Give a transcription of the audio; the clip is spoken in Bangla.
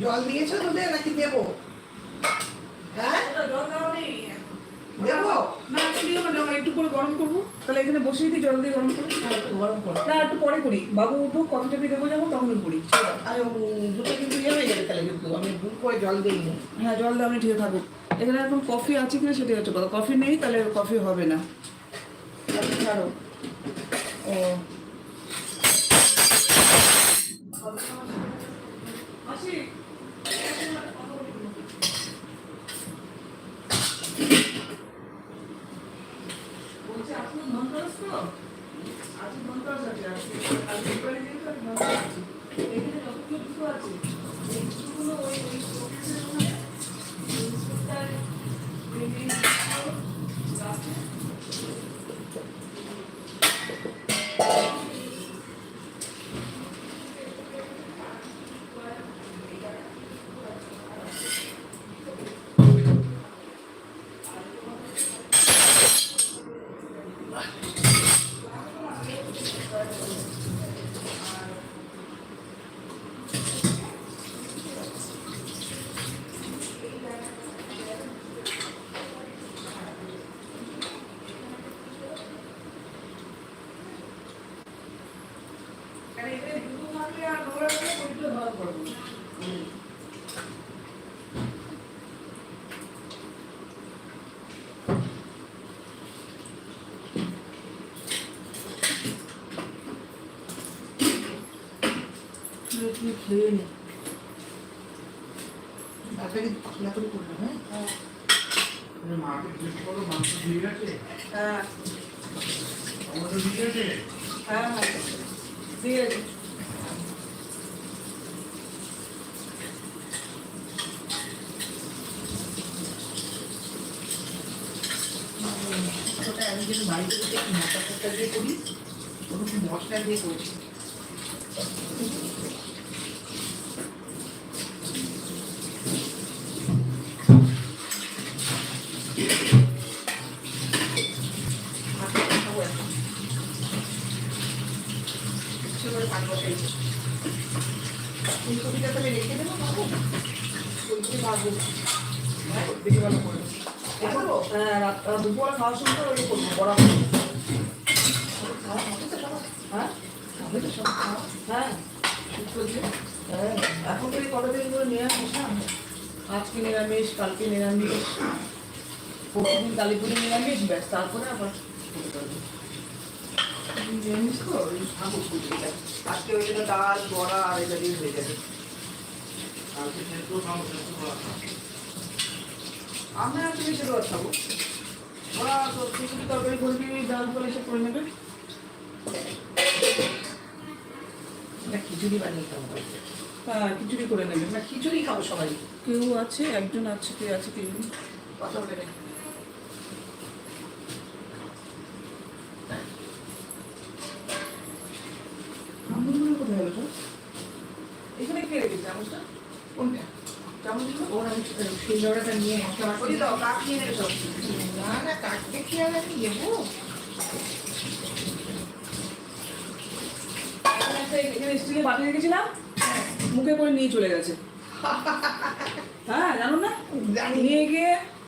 জল দিয়েছো দুধে নাকি দেবো? হ্যাঁ জল দেওয়া নেই দেবো না, একটু করে গরম করবো। তাহলে এখানে বসিয়ে দিই, জল দিয়ে গরম করি। গরম করো না, একটু পরে করি। বাবু উঠুক, কফি টফি দেবো যাবো, তখন করি। আরে দুধটা কিন্তু ইয়ে হয়ে যাবে তাহলে, কিন্তু আমি দুধ করে জল দিইনি। হ্যাঁ, জল দেওয়া আমি ঠিক থাকবো। এখানে এখন কফি আছে কিনা সেটাই হচ্ছে কথা। কফি নেই, তাহলে কফি হবে না। আচ্ছা, ছাড়ো। ও আসি। বলছি আপনার ধনতেরাস তো? আজকে ধনতেরাস আছে। আজকে দীপাবলি দিন তো আজকে ধনতেরাস আছে। এখানে যতগুলো জুতো আছে, এই জুতোগুলো ওই শোকেসের ওখানে বিস্কুটটার আছে। খেয়ে নি খোলা করে করবো। হ্যাঁ মাকে জিজ্ঞেস করো মাংস দিয়ে গেছে, হ্যাঁ আমাদের দিয়ে গেছে। হ্যাঁ হ্যাঁ দিয়ে দিই। ওটা আমি যেন বাড়িতে বসে একটু মশলা দিয়ে করি, ওটা একটু মশলা দিয়ে করছি। ফুলকপিটা তাহলে রেখে দেবো, পাবো ফুলকপি ভাজবো। হ্যাঁ দেখি ভালো করে দেখাবো। হ্যাঁ, দুপুরে খাওয়ার সময় তো ওই করবো, বড়া হ্যাঁ হবে তো সব খাওয়া। হ্যাঁ হ্যাঁ। এখন তো এই কতদিন করে নিরামিষ না, আজকে নিরামিষ, কালকে নিরামিষ, পরশুদিন কালীপুরে নিরামিষ, ব্যাস তারপরে আবার নিরামিষ তো খাবো ফুলকপিটা। আজকে ওই জন্য ডাল বড়া আর এটা দিয়ে হয়ে যাবে। কালকে সেদ্ধ খাবো, সেদ্ধ করা খাবো। আমরা তুমি সেটা খাবো। ওরা তো খিচুড়ি তরকারি করে দিয়ে ডাল করে এসে করে নেবে। এটা খিচুড়ি বানিয়ে খাবো। হ্যাঁ, খিচুড়ি করে নেবে। না খিচুড়ি খাবো সবাই। কেউ আছে, একজন আছে, কে আছে কেউ নেই। কথা বলে আমগুলো কোথায় হলো তো? এখানে কে রেখেছে চামচটা? কোনটা চামচগুলো ওর আমি সেই জড়াটা নিয়ে মশলা ওই দাও, কাক নিয়ে নেবে সব। না না কাটতে কি আর আমি দেবো। এখানে স্টিলে বাটি রেখেছিলাম, মুখে করে নিয়ে চলে গেছে। হ্যাঁ, জানো না, জানি। নিয়ে গিয়ে